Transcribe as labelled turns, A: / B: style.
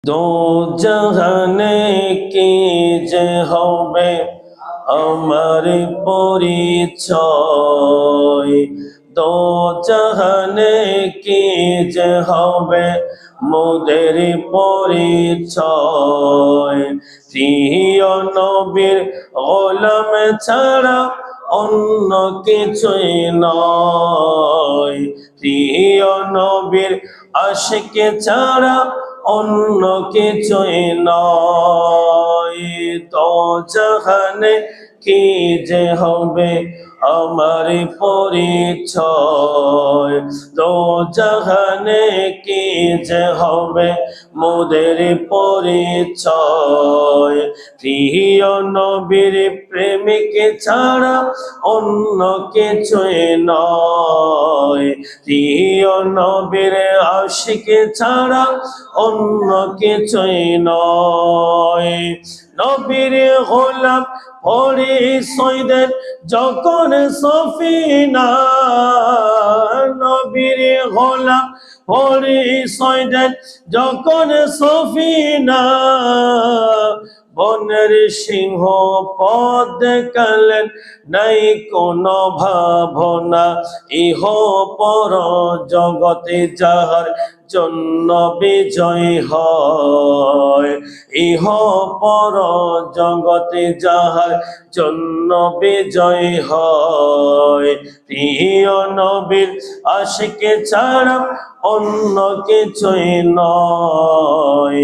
A: দো জাহানে কি যে হবে আমার পরিচয়, দো জাহানে কি যে হবে মোদের পরিচয়। প্রিয় নবীর গোলাম ছাড়া অন্য কিছুই নয়, প্রিয় নবীর আশিক ছাড়া অন্য কিছুই নয়। তো জাহানে কি যে হবে আমার পরিচয়, তো জাহানে কি যে হবে মোদের পরিচয়। প্রিয় নবীর প্রেমিক ছাড়া অন্য কিছুই নয়, প্রিয় নবীর আশিক ছাড়া অন্য কিছুই নয়। নবীর গোলাম পরিচয় দেন যখন সফিনা, নবীর গোলাম পরিচয় দেন যখন সফিনা। বনের সিংহ পথ দেখালেন নাই কোনো ভাবনা, ইহ পর জগতে যাহার জন্য বিজয় হয়, ইহ পর জগতে যাহার জন্য বিজয় হয়। প্রিয় নবীর আশিক ছাড়া অন্য কিছুই নয়।